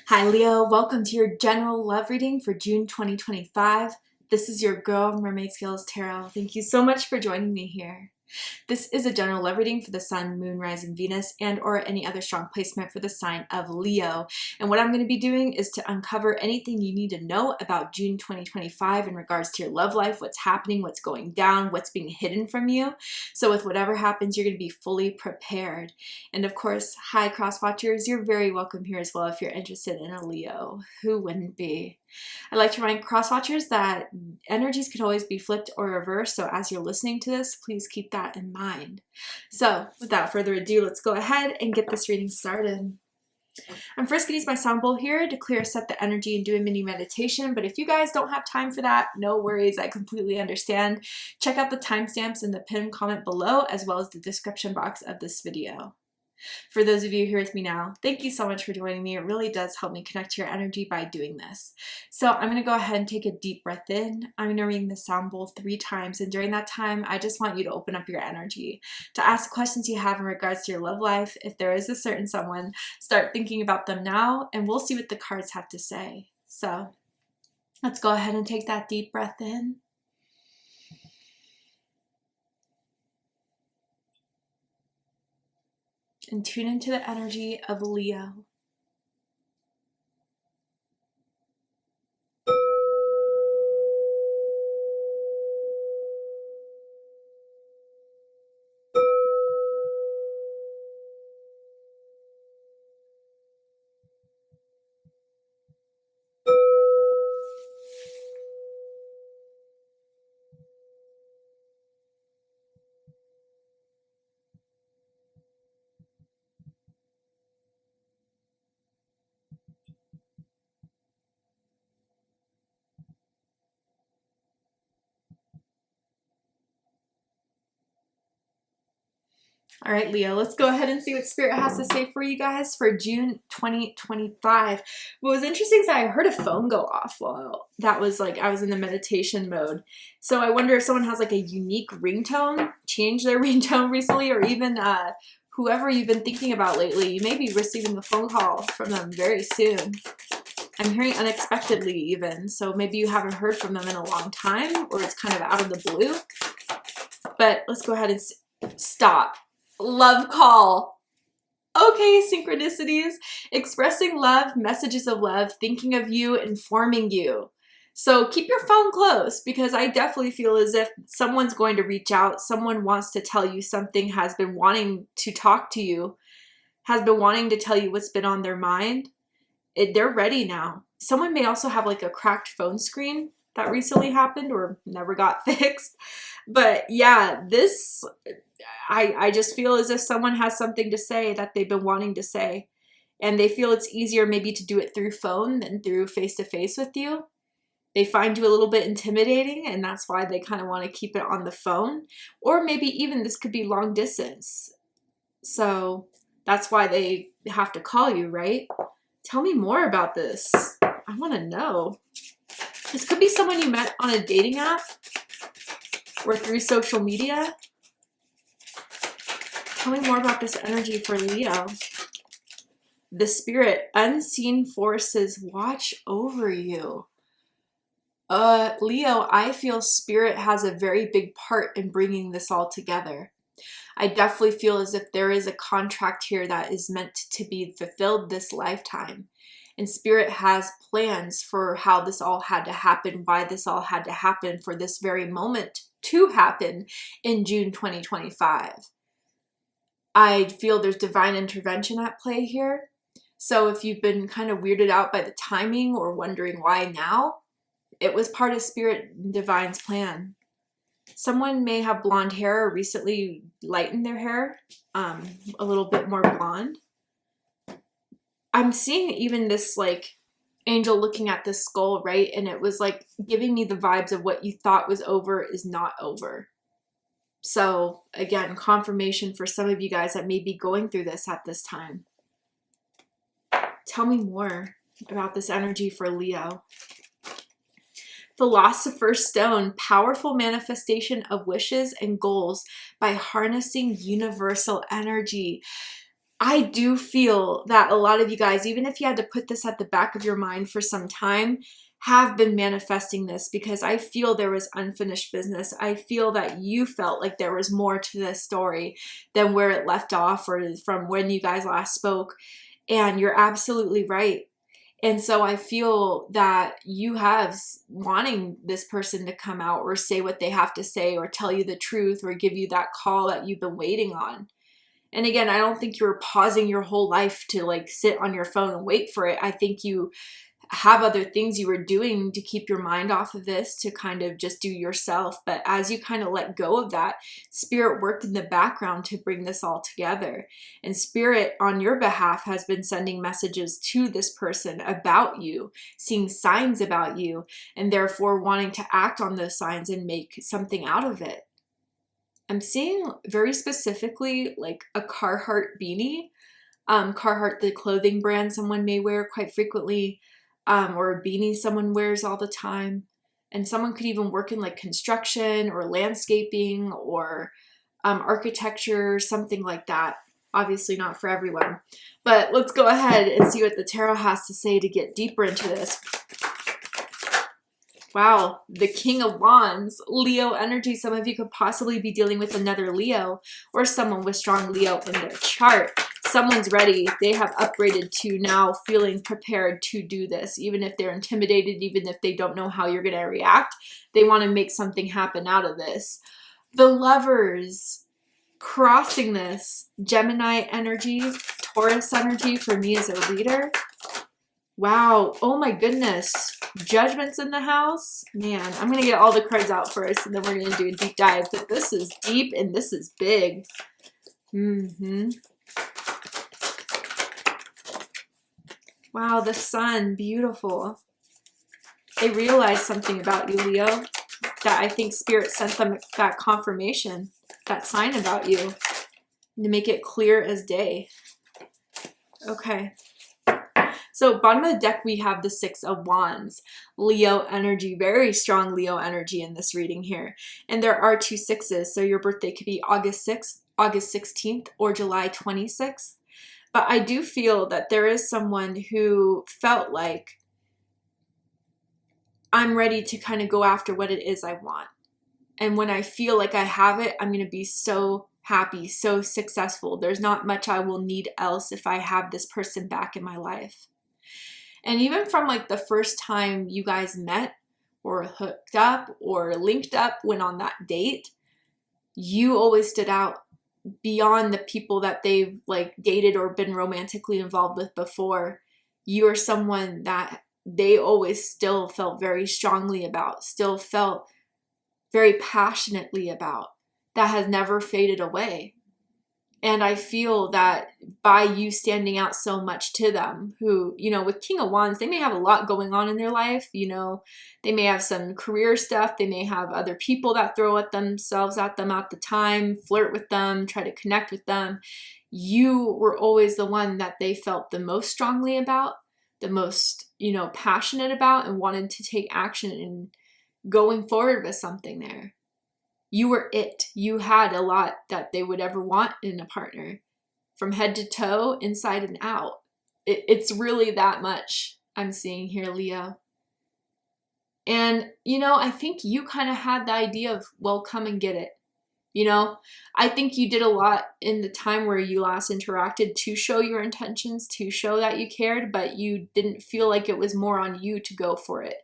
Hi Leo, welcome to your general love reading for June 2025. This is your girl, Mermaid Scales Tarot. Thank you so much for joining me here. This is a general love reading for the Sun, Moon, Rising, Venus, and or any other strong placement for the sign of Leo. And what I'm going to be doing is to uncover anything you need to know about June 2025 in regards to your love life, what's happening, what's going down, what's being hidden from you. So with whatever happens, you're going to be fully prepared. And of course, hi cross watchers, you're very welcome here as well if you're interested in a Leo. Who wouldn't be? I like to remind cross watchers that energies can always be flipped or reversed, so as you're listening to this, please keep that in mind. So without further ado, let's go ahead and get this reading started. I'm first going to use my sound bowl here to clear set the energy and do a mini meditation, but if you guys don't have time for that, no worries, I completely understand. Check out the timestamps in the pinned comment below as well as the description box of this video. For those of you here with me now, thank you so much for joining me. It really does help me connect to your energy by doing this. So I'm going to go ahead and take a deep breath in. I'm going to ring the sound bowl 3 times, and during that time, I just want you to open up your energy, to ask questions you have in regards to your love life. If there is a certain someone, start thinking about them now, and we'll see what the cards have to say. So let's go ahead and take that deep breath in. And tune into the energy of Leo. All right, Leo, let's go ahead and see what Spirit has to say for you guys for June 2025. What was interesting is I heard a phone go off while that was like, I was in the meditation mode. So I wonder if someone has like a unique ringtone, changed their ringtone recently, or even whoever you've been thinking about lately, you may be receiving a phone call from them very soon. I'm hearing unexpectedly even, so maybe you haven't heard from them in a long time, or it's kind of out of the blue. But let's go ahead and stop. Love call. Okay, synchronicities. Expressing love, messages of love, thinking of you, informing you. So keep your phone close, because I definitely feel as if someone's going to reach out. Someone wants to tell you something, has been wanting to talk to you, has been wanting to tell you what's been on their mind. They're ready now. Someone may also have like a cracked phone screen that recently happened or never got fixed. But yeah, this, I just feel as if someone has something to say that they've been wanting to say, and they feel it's easier maybe to do it through phone than through face-to-face with you. They find you a little bit intimidating, and that's why they kind of want to keep it on the phone. Or maybe even this could be long distance. So that's why they have to call you, right? Tell me more about this. I want to know. This could be someone you met on a dating app or through social media. Tell me more about this energy for Leo. The Spirit, unseen forces watch over you. Leo, I feel Spirit has a very big part in bringing this all together. I definitely feel as if there is a contract here that is meant to be fulfilled this lifetime. And Spirit has plans for how this all had to happen, why this all had to happen for this very moment to happen in June 2025. I feel there's divine intervention at play here. So if you've been kind of weirded out by the timing or wondering why now, it was part of Spirit and Divine's plan. Someone may have blonde hair or recently lightened their hair a little bit more blonde. I'm seeing even this like angel looking at this skull, right? And it was like giving me the vibes of what you thought was over is not over. So again, confirmation for some of you guys that may be going through this at this time. Tell me more about this energy for Leo. Philosopher's Stone, powerful manifestation of wishes and goals by harnessing universal energy. I do feel that a lot of you guys, even if you had to put this at the back of your mind for some time, have been manifesting this, because I feel there was unfinished business. I feel that you felt like there was more to this story than where it left off or from when you guys last spoke. And you're absolutely right. And so I feel that you have wanting this person to come out or say what they have to say or tell you the truth or give you that call that you've been waiting on. And again, I don't think you were pausing your whole life to like sit on your phone and wait for it. I think you have other things you were doing to keep your mind off of this, to kind of just do yourself. But as you kind of let go of that, Spirit worked in the background to bring this all together. And Spirit on your behalf has been sending messages to this person about you, seeing signs about you, and therefore wanting to act on those signs and make something out of it. I'm seeing very specifically like a Carhartt beanie. Carhartt, the clothing brand someone may wear quite frequently, or a beanie someone wears all the time. And someone could even work in like construction or landscaping or architecture, something like that. Obviously not for everyone. But let's go ahead and see what the tarot has to say to get deeper into this. Wow, the King of Wands, Leo energy. Some of you could possibly be dealing with another Leo or someone with strong Leo in their chart. Someone's ready. They have upgraded to now feeling prepared to do this. Even if they're intimidated, even if they don't know how you're going to react, they want to make something happen out of this. The Lovers, crossing this. Gemini energy, Taurus energy for me as a reader. Wow. Oh my goodness. Judgment's in the house. Man, I'm going to get all the cards out first and then we're going to do a deep dive. But this is deep and this is big. Wow, the Sun. Beautiful. They realized something about you, Leo, that I think Spirit sent them that confirmation, that sign about you, to make it clear as day. Okay. So bottom of the deck, we have the Six of Wands, Leo energy, very strong Leo energy in this reading here. And there are 2 sixes. So your birthday could be August 6th, August 16th, or July 26th. But I do feel that there is someone who felt like, I'm ready to kind of go after what it is I want. And when I feel like I have it, I'm going to be so happy, so successful. There's not much I will need else if I have this person back in my life. And even from like the first time you guys met or hooked up or linked up, went on that date, you always stood out beyond the people that they've like dated or been romantically involved with before. You are someone that they always still felt very strongly about, still felt very passionately about, that has never faded away. And I feel that by you standing out so much to them, who, you know, with King of Wands, they may have a lot going on in their life. You know, they may have some career stuff. They may have other people that throw at themselves at them at the time, flirt with them, try to connect with them. You were always the one that they felt the most strongly about, the most, you know, passionate about, and wanted to take action in going forward with something there. You were it. You had a lot that they would ever want in a partner, from head to toe, inside and out. It's really that much I'm seeing here, Leo. And, you know, I think you kind of had the idea of, well, come and get it. You know, I think you did a lot in the time where you last interacted to show your intentions, to show that you cared, but you didn't feel like it was more on you to go for it.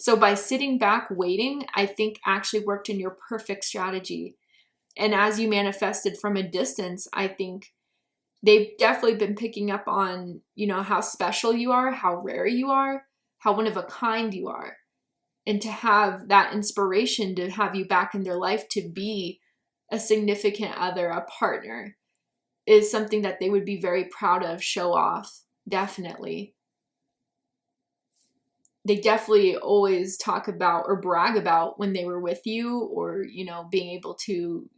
So by sitting back waiting, I think actually worked in your perfect strategy. And as you manifested from a distance, I think they've definitely been picking up on, you know, how special you are, how rare you are, how one of a kind you are. And to have that inspiration to have you back in their life, to be a significant other, a partner, is something that they would be very proud of, show off, definitely. They definitely always talk about or brag about when they were with you, or, you know, being able to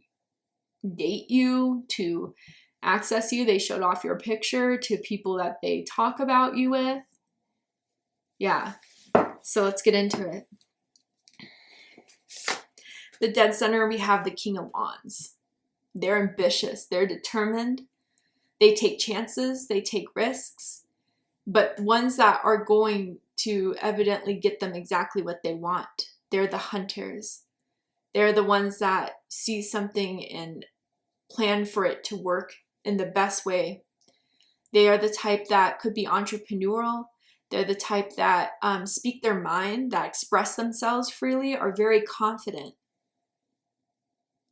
date you, to access you. They showed off your picture to people that they talk about you with. Yeah. So let's get into it. The dead center, we have the King of Wands. They're ambitious. They're determined. They take chances, they take risks, but ones that are going to evidently get them exactly what they want. They're the hunters. They're the ones that see something and plan for it to work in the best way. They are the type that could be entrepreneurial. They're the type that speak their mind, that express themselves freely, are very confident.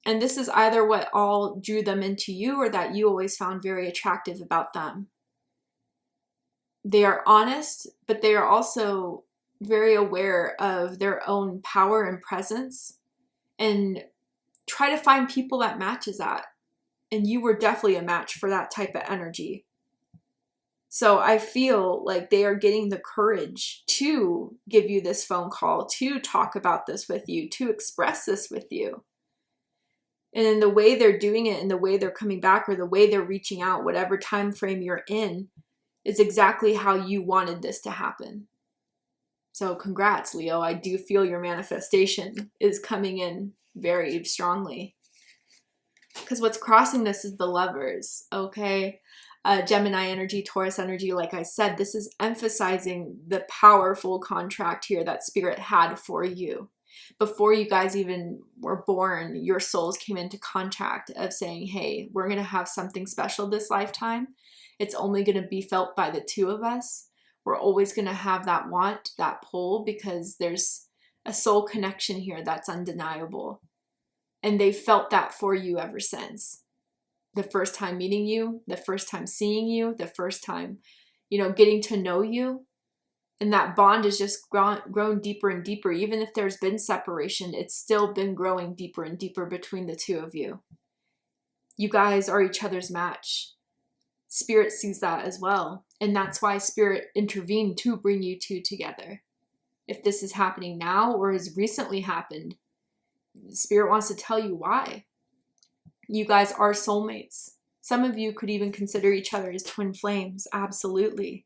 And this is either what all drew them into you or that you always found very attractive about them. They are honest, but they are also very aware of their own power and presence, and try to find people that matches that. And you were definitely a match for that type of energy. So I feel like they are getting the courage to give you this phone call, to talk about this with you, to express this with you. And in the way they're doing it, and the way they're coming back, or the way they're reaching out, whatever time frame you're in, is exactly how you wanted this to happen. So congrats, Leo. I do feel your manifestation is coming in very strongly. Because what's crossing this is the Lovers, okay? Gemini energy, Taurus energy, like I said, this is emphasizing the powerful contract here that Spirit had for you. Before you guys even were born, your souls came into contact of saying, hey, we're going to have something special this lifetime. It's only going to be felt by the two of us. We're always going to have that want, that pull, because there's a soul connection here that's undeniable. And they felt that for you ever since. The first time meeting you, the first time seeing you, the first time, getting to know you. And that bond has just grown deeper and deeper. Even if there's been separation, it's still been growing deeper and deeper between the two of you. You guys are each other's match. Spirit sees that as well. And that's why Spirit intervened to bring you two together. If this is happening now or has recently happened, Spirit wants to tell you why. You guys are soulmates. Some of you could even consider each other as twin flames. Absolutely.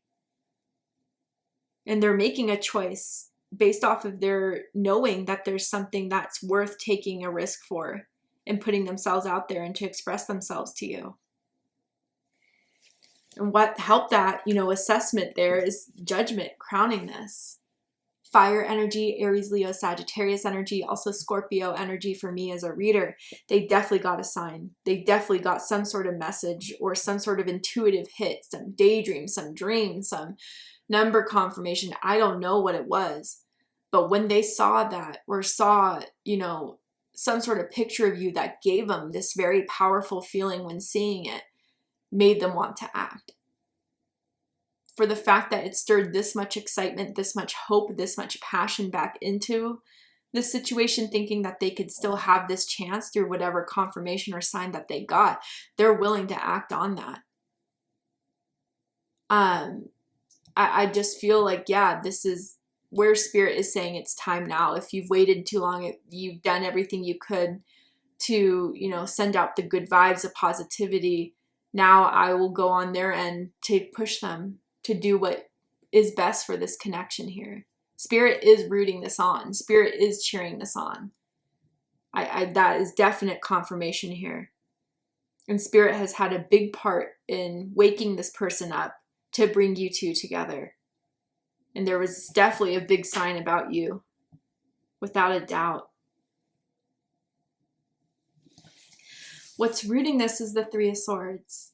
And they're making a choice based off of their knowing that there's something that's worth taking a risk for and putting themselves out there and to express themselves to you. And what helped that, assessment there is Judgment crowning this. Fire energy, Aries, Leo, Sagittarius energy, also Scorpio energy for me as a reader. They definitely got a sign. They definitely got some sort of message or some sort of intuitive hit, some daydream, some dream, some number confirmation. I don't know what it was. But when they saw that or saw, some sort of picture of you that gave them this very powerful feeling when seeing it, made them want to act. For the fact that it stirred this much excitement, this much hope, this much passion back into this situation, thinking that they could still have this chance through whatever confirmation or sign that they got, they're willing to act on that. I just feel like, yeah, this is where Spirit is saying it's time now. If you've waited too long, if you've done everything you could to, send out the good vibes, the positivity, now I will go on their end to push them to do what is best for this connection here. Spirit is rooting this on. Spirit is cheering this on. That is definite confirmation here. And Spirit has had a big part in waking this person up to bring you two together. And there was definitely a big sign about you, without a doubt. What's rooting this is the Three of Swords,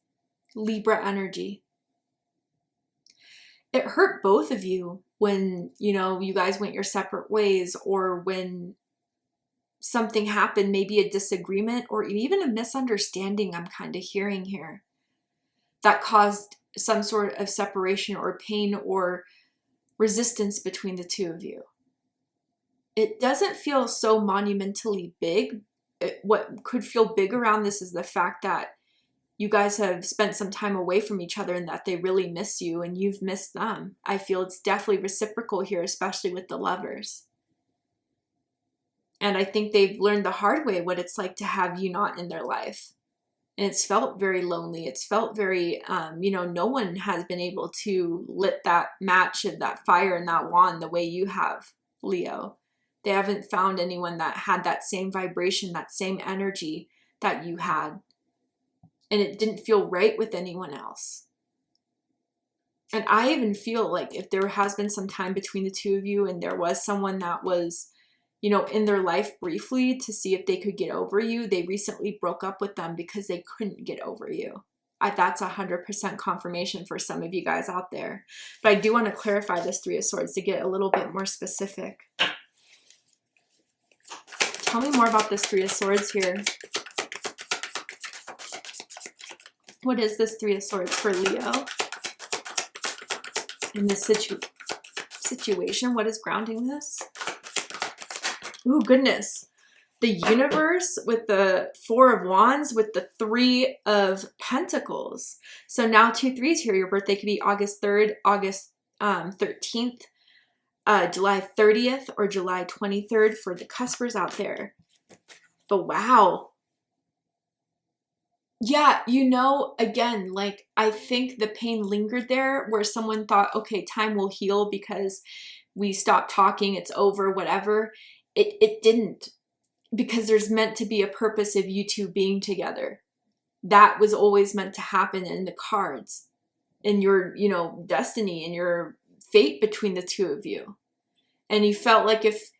Libra energy. It hurt both of you when, you guys went your separate ways, or when something happened, maybe a disagreement or even a misunderstanding I'm kind of hearing here, that caused some sort of separation or pain or resistance between the two of you. It doesn't feel so monumentally big. What could feel big around this is the fact that you guys have spent some time away from each other and that they really miss you and you've missed them. I feel it's definitely reciprocal here, especially with the Lovers. And I think they've learned the hard way what it's like to have you not in their life. And it's felt very lonely. It's felt very, no one has been able to lit that match of that fire and that wand the way you have, Leo. They haven't found anyone that had that same vibration, that same energy that you had. and it didn't feel right with anyone else. And I even feel like if there has been some time between the two of you and there was someone that was, you know, in their life briefly to see if they could get over you, they recently broke up with them because they couldn't get over you. That's 100% confirmation for some of you guys out there. But I do want to clarify this Three of Swords to get a little bit more specific. Tell me more about this Three of Swords here. What is this Three of Swords for Leo? In this situation, what is grounding this? Oh, goodness. The Universe with the Four of Wands with the Three of Pentacles. So now 2 3s here. Your birthday could be August 3rd, August 13th, July 30th, or July 23rd for the cuspers out there. But wow. Yeah, you know, again, like, I think the pain lingered there where someone thought, okay, time will heal because we stopped talking, it's over, whatever. It didn't, because there's meant to be a purpose of you two being together. That was always meant to happen in the cards, in your, you know, destiny and your fate between the two of you. And you felt like if,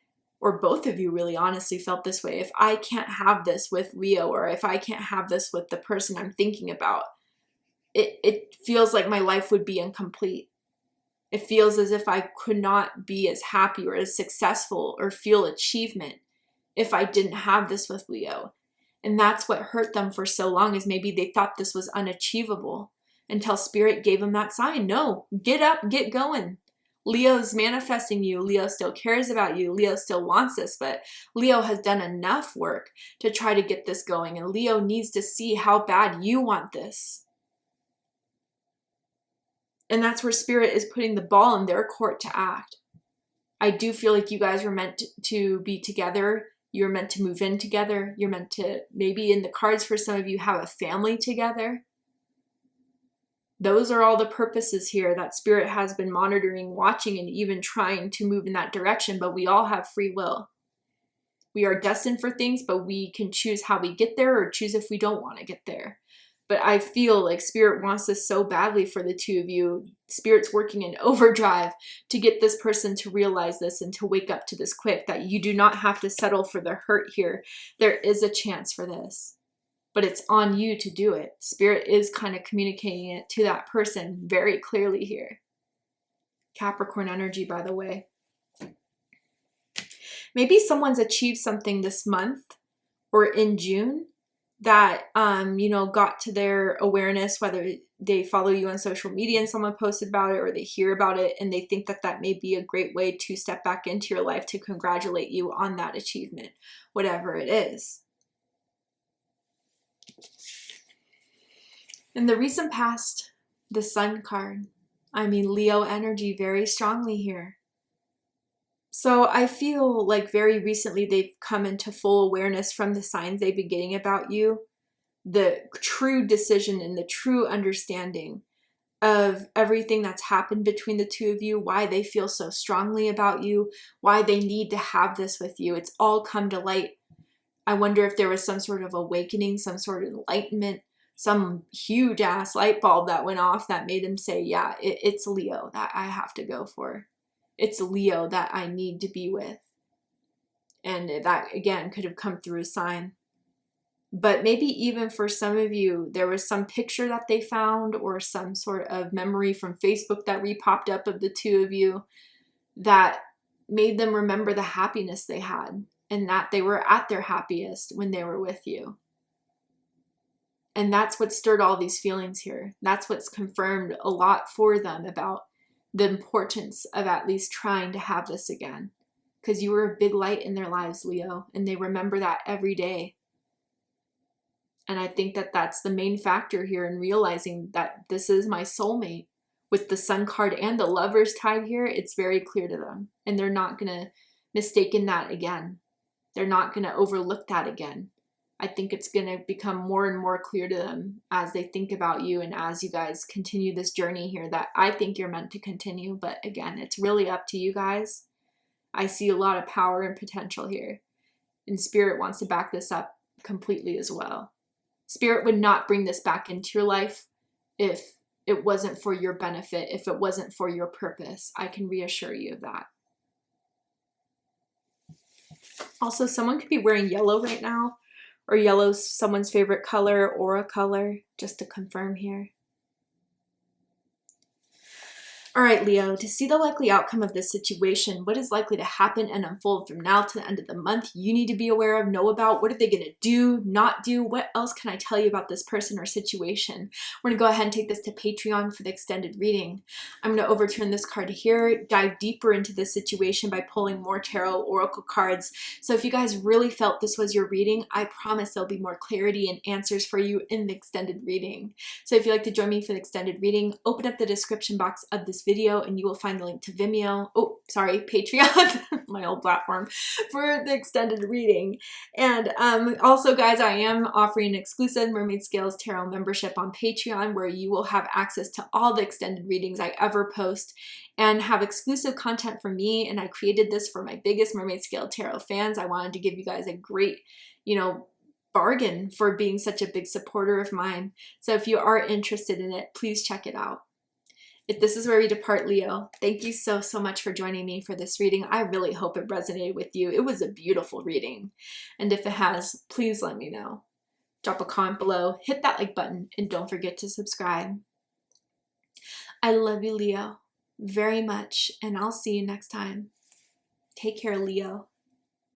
or both of you really honestly felt this way, if I can't have this with Leo, or if I can't have this with the person I'm thinking about, it feels like my life would be incomplete. It feels as if I could not be as happy or as successful or feel achievement if I didn't have this with Leo. And that's what hurt them for so long, is maybe they thought this was unachievable until Spirit gave them that sign. No, get up, get going. Leo's manifesting you. Leo still cares about you. Leo still wants this, but Leo has done enough work to try to get this going. And Leo needs to see how bad you want this. And that's where Spirit is putting the ball in their court to act. I do feel like you guys were meant to be together. You're meant to move in together. You're meant to, maybe in the cards for some of you, have a family together. Those are all the purposes here that Spirit has been monitoring, watching, and even trying to move in that direction. But we all have free will. We are destined for things, but we can choose how we get there or choose if we don't want to get there. But I feel like Spirit wants this so badly for the two of you. Spirit's working in overdrive to get this person to realize this and to wake up to this quick, that you do not have to settle for the hurt here. There is a chance for this, but it's on you to do it. Spirit is kind of communicating it to that person very clearly here. Capricorn energy, by the way. Maybe someone's achieved something this month or in June that, you know, got to their awareness, whether they follow you on social media and someone posted about it, or they hear about it and they think that that may be a great way to step back into your life to congratulate you on that achievement, whatever it is. In the recent past, the Sun card, I mean, Leo energy very strongly here. So I feel like very recently they've come into full awareness from the signs they've been getting about you, the true decision and the true understanding of everything that's happened between the two of you, why they feel so strongly about you, why they need to have this with you. It's all come to light. I wonder if there was some sort of awakening, some sort of enlightenment, some huge ass light bulb that went off that made them say, yeah, it's Leo that I have to go for. It's Leo that I need to be with. And that, again, could have come through a sign. But maybe even for some of you, there was some picture that they found or some sort of memory from Facebook that re-popped up of the two of you that made them remember the happiness they had and that they were at their happiest when they were with you. And that's what stirred all these feelings here. That's what's confirmed a lot for them about the importance of at least trying to have this again. Because you were a big light in their lives, Leo, and they remember that every day. And I think that that's the main factor here in realizing that this is my soulmate. With the Sun card and the Lovers tide here, it's very clear to them. And they're not going to mistake that again. They're not going to overlook that again. I think it's going to become more and more clear to them as they think about you and as you guys continue this journey here that I think you're meant to continue. But again, it's really up to you guys. I see a lot of power and potential here. And Spirit wants to back this up completely as well. Spirit would not bring this back into your life if it wasn't for your benefit, if it wasn't for your purpose. I can reassure you of that. Also, someone could be wearing yellow right now, or yellow's someone's favorite color, aura color, just to confirm here. All right, Leo, to see the likely outcome of this situation, what is likely to happen and unfold from now to the end of the month, you need to be aware of, know about. What are they going to do, not do? What else can I tell you about this person or situation? We're going to go ahead and take this to Patreon for the extended reading. I'm going to overturn this card here, dive deeper into this situation by pulling more tarot oracle cards. So if you guys really felt this was your reading, I promise there'll be more clarity and answers for you in the extended reading. So if you'd like to join me for the extended reading, open up the description box of this video and you will find the link to Vimeo, Patreon, my old platform, for the extended reading. And also, guys, I am offering an exclusive Mermaid Scales Tarot membership on Patreon where you will have access to all the extended readings I ever post and have exclusive content from me. And I created this for my biggest Mermaid Scale Tarot fans. I wanted to give you guys a great, bargain for being such a big supporter of mine. So if you are interested in it, please check it out. If this is where we depart, Leo, thank you so much for joining me for this reading. I really hope it resonated with you. It was a beautiful reading. And if it has, please let me know. Drop a comment below, hit that like button, and don't forget to subscribe. I love you, Leo, very much, and I'll see you next time. Take care, Leo.